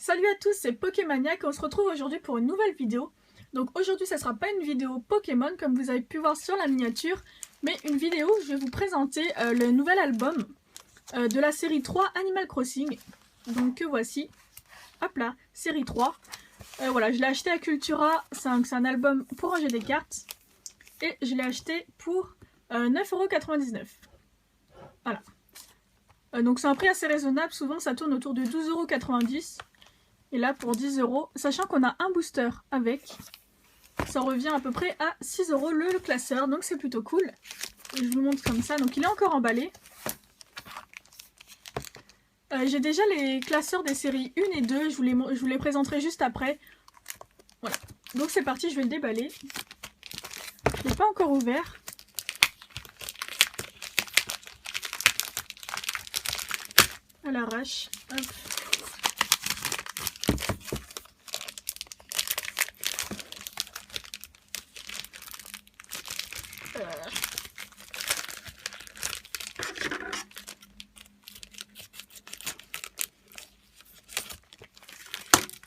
Salut à tous, c'est Pokémaniac et on se retrouve aujourd'hui pour une nouvelle vidéo. Donc aujourd'hui ça sera pas une vidéo Pokémon comme vous avez pu voir sur la miniature, mais une vidéo où je vais vous présenter le nouvel album de la série 3 Animal Crossing. Donc que voici, hop là, série 3. Voilà, je l'ai acheté à Cultura, c'est un album pour ranger des cartes. Et je l'ai acheté pour 9,99 €. Voilà. Donc c'est un prix assez raisonnable, souvent ça tourne autour de 12,90 €. Et là pour 10 €, sachant qu'on a un booster avec, ça revient à peu près à 6 € le classeur, donc c'est plutôt cool. Je vous montre comme ça, donc il est encore emballé. J'ai déjà les classeurs des séries 1 et 2, je vous les présenterai juste après. Voilà, donc c'est parti, je vais le déballer. Je ne l'ai pas encore ouvert. À l'arrache, hop.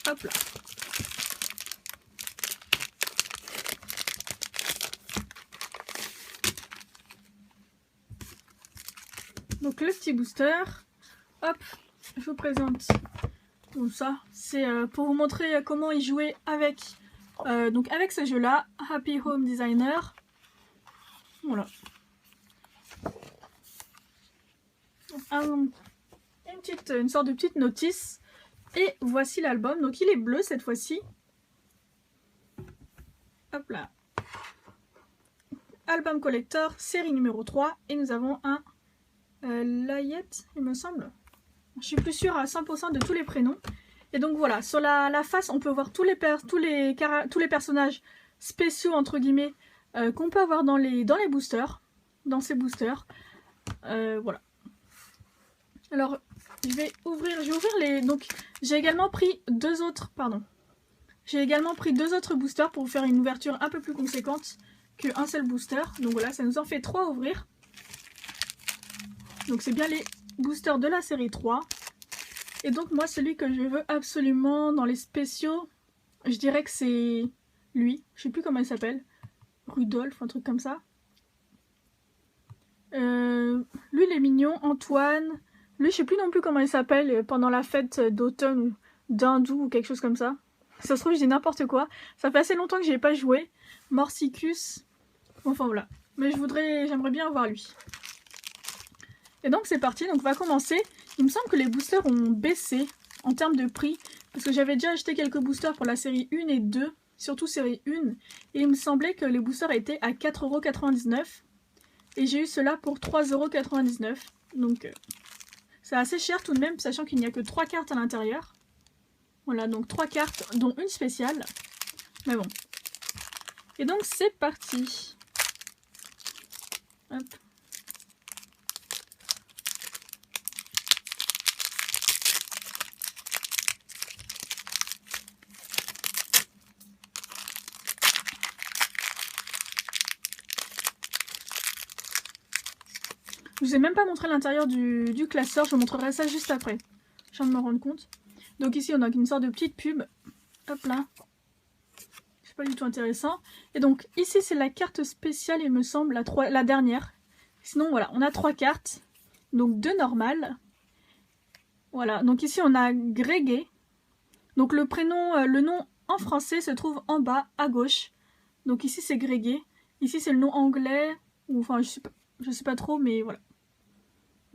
Hop là. Donc le petit booster, hop, je vous présente. Donc ça, c'est pour vous montrer comment y jouer avec, donc avec ce jeu-là, Happy Home Designer. Voilà. Une sorte de petite notice. Et voici l'album. Donc il est bleu cette fois-ci. Hop là. Album collector, série numéro 3. Et nous avons un Layette, il me semble. Je suis plus sûre à 100% de tous les prénoms. Et donc voilà, sur la face, on peut voir tous les personnages spéciaux, entre guillemets, qu'on peut avoir dans les boosters. Dans ces boosters. Voilà. Alors, je vais ouvrir les... Donc, j'ai également pris deux autres boosters pour vous faire une ouverture un peu plus conséquente qu'un seul booster. Donc voilà, ça nous en fait 3 à ouvrir. Donc c'est bien les boosters de la série 3. Et donc moi, celui que je veux absolument dans les spéciaux, je dirais que c'est lui. Je sais plus comment il s'appelle. Rudolph, un truc comme ça. Lui, il est mignon. Antoine. Lui, je sais plus non plus comment il s'appelle pendant la fête d'automne ou d'Hindou ou quelque chose comme ça. Ça se trouve, je dis n'importe quoi. Ça fait assez longtemps que j'ai pas joué. Morsicus. Enfin voilà. Mais j'aimerais bien avoir lui. Et donc c'est parti, donc on va commencer. Il me semble que les boosters ont baissé en termes de prix. Parce que j'avais déjà acheté quelques boosters pour la série 1 et 2. Surtout série 1. Et il me semblait que les boosters étaient à 4,99 €. Et j'ai eu cela pour 3,99 €. Donc c'est assez cher tout de même, sachant qu'il n'y a que 3 cartes à l'intérieur. Voilà, donc 3 cartes, dont une spéciale. Mais bon. Et donc c'est parti. Hop. Je vous ai même pas montré l'intérieur du classeur, je vous montrerai ça juste après. Je viens de me rendre compte. Donc ici on a une sorte de petite pub. Hop là. C'est pas du tout intéressant. Et donc ici c'est la carte spéciale, il me semble, la dernière. Sinon voilà, on a 3 cartes. Donc 2 normales. Voilà, donc ici on a Grégué. Donc le nom en français se trouve en bas à gauche. Donc ici c'est Grégué. Ici c'est le nom anglais. Ou enfin je sais pas trop, mais voilà.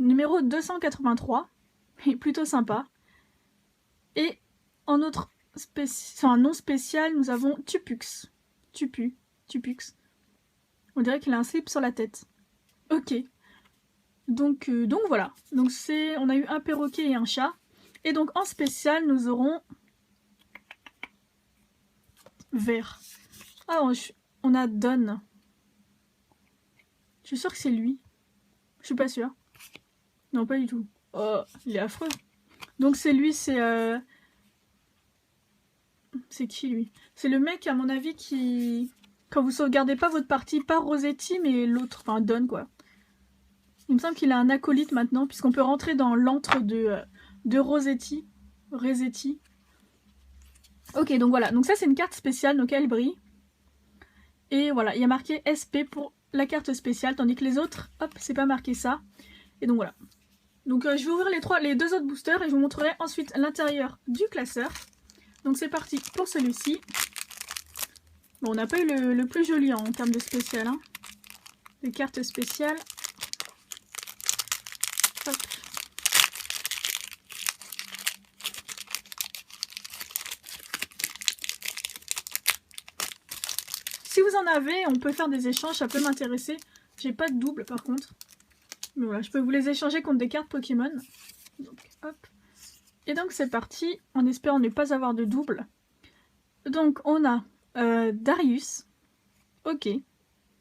Numéro 283, est plutôt sympa. Et en nom spécial, nous avons Tupux. Tupux. On dirait qu'il a un slip sur la tête. Ok. Donc voilà. Donc on a eu un perroquet et un chat. Et donc en spécial, nous aurons vert. Ah, on a Don. Je suis sûre que c'est lui. Je suis pas sûre. Non, pas du tout. Oh, il est affreux. Donc c'est lui, c'est qui lui? C'est le mec, à mon avis, qui... Quand vous sauvegardez pas votre partie, pas Rosetti, mais l'autre, enfin Don, quoi. Il me semble qu'il a un acolyte maintenant, puisqu'on peut rentrer dans l'antre de Rosetti. Ok, donc voilà, donc ça c'est une carte spéciale, donc elle brille. Et voilà, il y a marqué SP pour la carte spéciale, tandis que les autres, hop, c'est pas marqué ça. Et donc voilà. Donc je vais ouvrir les deux autres boosters et je vous montrerai ensuite l'intérieur du classeur. Donc c'est parti pour celui-ci. Bon, on n'a pas eu le plus joli en termes de spécial, hein. Les cartes spéciales. Hop. Si vous en avez, on peut faire des échanges, ça peut m'intéresser. J'ai pas de double par contre. Mais voilà, je peux vous les échanger contre des cartes Pokémon. Donc, hop. Et donc c'est parti, en espérant ne pas avoir de double. Donc on a Darius. Ok.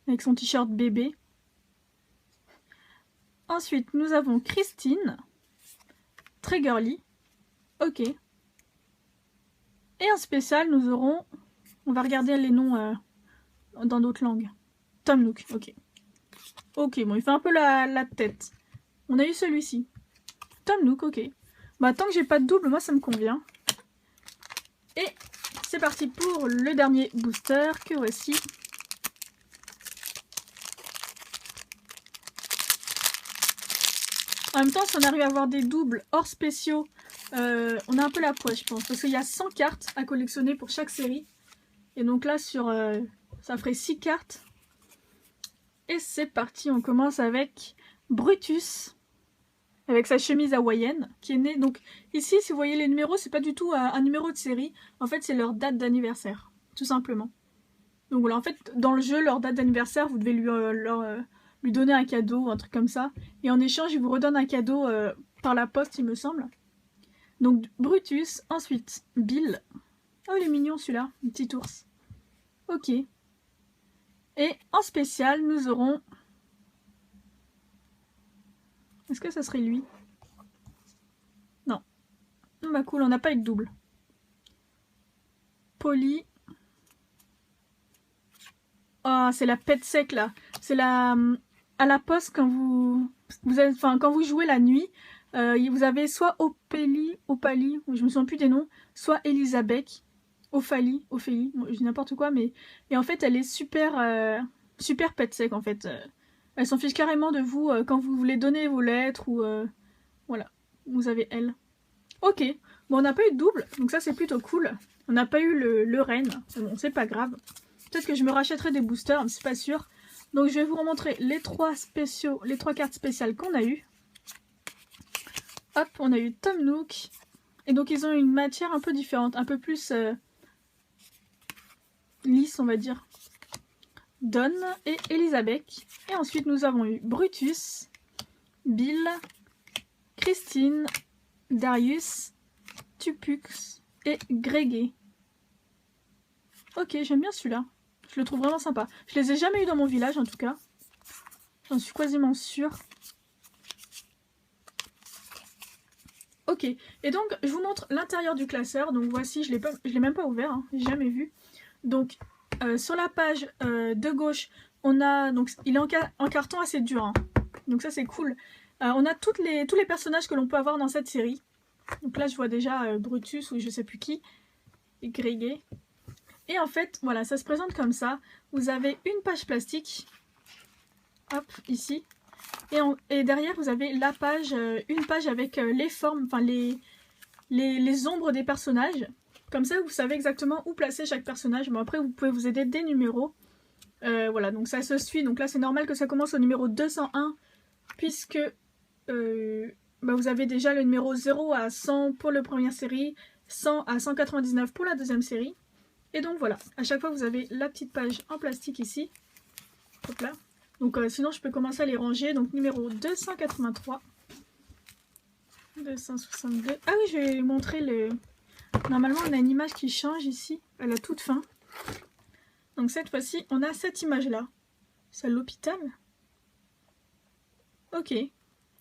Avec son t-shirt bébé. Ensuite, nous avons Christine. Très girly. Ok. Et en spécial, nous aurons... On va regarder les noms dans d'autres langues. Tom Nook, ok. Ok, bon, il fait un peu la tête. On a eu celui-ci. Tom Nook, ok. Bah, tant que j'ai pas de double, moi, ça me convient. Et c'est parti pour le dernier booster que voici. En même temps, si on arrive à avoir des doubles hors spéciaux, on a un peu la poisse, je pense. Parce qu'il y a 100 cartes à collectionner pour chaque série. Et donc là, ça ferait 6 cartes. Et c'est parti, on commence avec Brutus. Avec sa chemise hawaïenne, qui est née. Donc ici, si vous voyez les numéros, c'est pas du tout un numéro de série. En fait, c'est leur date d'anniversaire, tout simplement. Donc voilà, en fait, dans le jeu, leur date d'anniversaire, vous devez lui donner un cadeau ou un truc comme ça. Et en échange, il vous redonne un cadeau par la poste, il me semble. Donc Brutus, ensuite Bill. Oh, il est mignon celui-là, un petit ours. Ok. Et en spécial, nous aurons... Est-ce que ça serait lui? Non. Bah cool, on n'a pas eu de double. Polly. Oh, c'est la pète sec là. C'est la... À la poste, quand quand vous jouez la nuit, vous avez soit Ophélie, je me souviens plus des noms, soit Elisabeth, Ophélie, je dis n'importe quoi, mais... Et en fait, elle est super, super pète sec en fait. Elle s'en fiche carrément de vous quand vous voulez donner vos lettres ou... voilà, vous avez elle. Ok, bon on n'a pas eu de double, donc ça c'est plutôt cool. On n'a pas eu le reine, bon c'est pas grave. Peut-être que je me rachèterai des boosters, mais c'est pas sûr. Donc je vais vous remontrer les trois cartes spéciales qu'on a eues. Hop, on a eu Tom Nook. Et donc ils ont une matière un peu différente, un peu plus lisse on va dire. Dawn et Elisabeth. Et ensuite nous avons eu Brutus, Bill, Christine, Darius, Tupux et Greggy. Ok, j'aime bien celui-là. Je le trouve vraiment sympa. Je les ai jamais eu dans mon village en tout cas. J'en suis quasiment sûre. Ok, et donc je vous montre l'intérieur du classeur. Donc voici, je l'ai même pas ouvert, hein, j'ai jamais vu. Donc sur la page de gauche, on a, donc il est en carton assez dur, hein. Donc ça c'est cool. On a tous les personnages que l'on peut avoir dans cette série. Donc là je vois déjà Brutus ou je sais plus qui, et Greggy. Et en fait, voilà, ça se présente comme ça. Vous avez une page plastique, hop, ici. Et derrière, vous avez la page, une page avec les formes, enfin les ombres des personnages. Comme ça, vous savez exactement où placer chaque personnage. Bon, après, vous pouvez vous aider des numéros. Voilà, donc ça se suit. Donc là, c'est normal que ça commence au numéro 201, puisque vous avez déjà le numéro 0 à 100 pour la première série, 100 à 199 pour la deuxième série. Et donc voilà, à chaque fois, vous avez la petite page en plastique ici. Hop là. Donc sinon, je peux commencer à les ranger. Donc numéro 283. 262. Ah oui, je vais montrer le... Normalement, on a une image qui change ici, à la toute fin. Donc cette fois-ci, on a cette image-là. C'est à l'hôpital? Ok. Il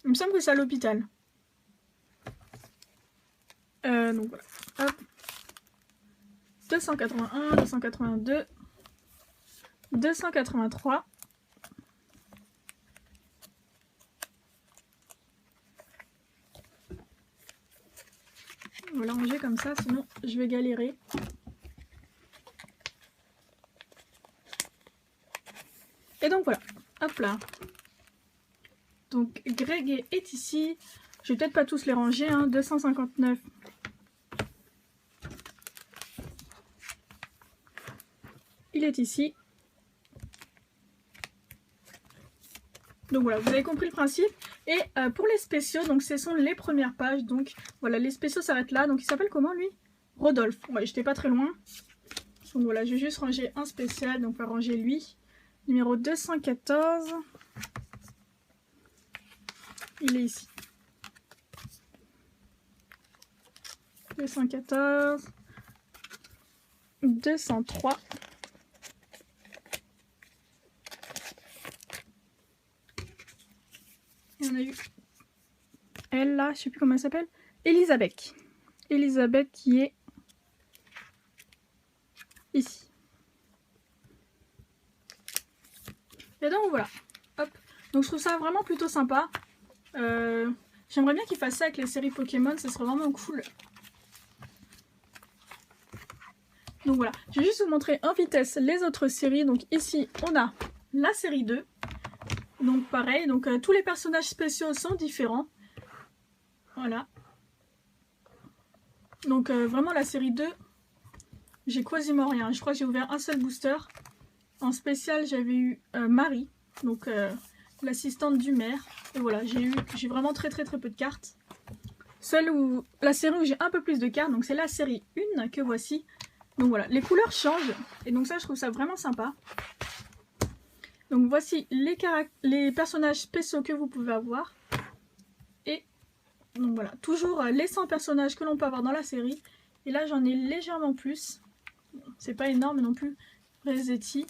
me semble que c'est à l'hôpital. Donc voilà. Hop. 281, 282, 283. On va la ranger comme ça, sinon je vais galérer. Et donc voilà, hop là. Donc Greg est ici. Je vais peut-être pas tous les ranger, hein. 259. Il est ici. Donc voilà, vous avez compris le principe. Et pour les spéciaux, donc ce sont les premières pages. Donc voilà, les spéciaux s'arrêtent là. Donc il s'appelle comment lui? Rodolphe. Ouais, j'étais pas très loin. Donc voilà, je vais juste ranger un spécial. Donc on va ranger lui. Numéro 214. Il est ici. 214. 203. Il y en a eu elle là, je sais plus comment elle s'appelle. Elisabeth. Elisabeth qui est ici. Et donc voilà. Hop. Donc je trouve ça vraiment plutôt sympa. J'aimerais bien qu'ils fassent ça avec les séries Pokémon, ce serait vraiment cool. Donc voilà, je vais juste vous montrer en vitesse les autres séries. Donc ici on a la série 2. Donc pareil, donc tous les personnages spéciaux sont différents. Voilà. Donc vraiment la série 2, j'ai quasiment rien. Je crois que j'ai ouvert un seul booster. En spécial j'avais eu Marie, donc l'assistante du maire. Et voilà, j'ai vraiment très peu de cartes. La série où j'ai un peu plus de cartes, donc c'est la série 1 que voici. Donc voilà, les couleurs changent. Et donc ça je trouve ça vraiment sympa. Donc voici les personnages spéciaux que vous pouvez avoir. Et donc voilà, toujours les 100 personnages que l'on peut avoir dans la série. Et là j'en ai légèrement plus. C'est pas énorme non plus. Resetti.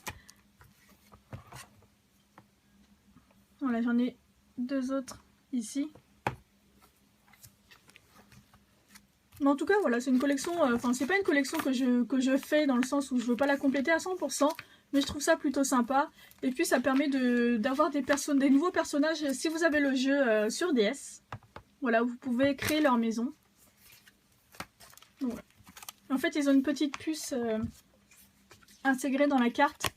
Voilà, j'en ai 2 autres ici. Mais en tout cas voilà, c'est une collection, enfin c'est pas une collection que je fais dans le sens où je veux pas la compléter à 100%. Mais je trouve ça plutôt sympa. Et puis ça permet d'avoir des nouveaux personnages si vous avez le jeu sur DS. Voilà, vous pouvez créer leur maison. Donc, voilà. En fait, ils ont une petite puce intégrée dans la carte.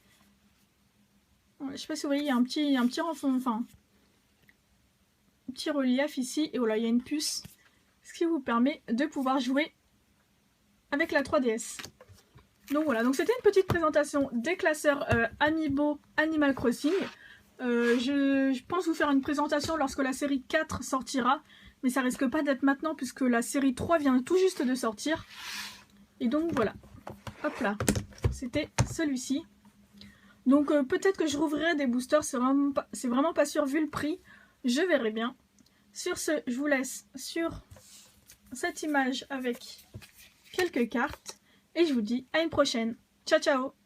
Je sais pas si vous voyez, il y a un petit renfort, enfin, un petit relief ici. Et voilà, il y a une puce. Ce qui vous permet de pouvoir jouer avec la 3DS. Donc voilà, donc c'était une petite présentation des classeurs Amiibo Animal Crossing. Je pense vous faire une présentation lorsque la série 4 sortira, mais ça risque pas d'être maintenant puisque la série 3 vient tout juste de sortir. Et donc voilà, hop là, c'était celui-ci. Donc peut-être que je rouvrirai des boosters, c'est vraiment pas sûr vu le prix, je verrai bien. Sur ce, je vous laisse sur cette image avec quelques cartes. Et je vous dis à une prochaine. Ciao ciao!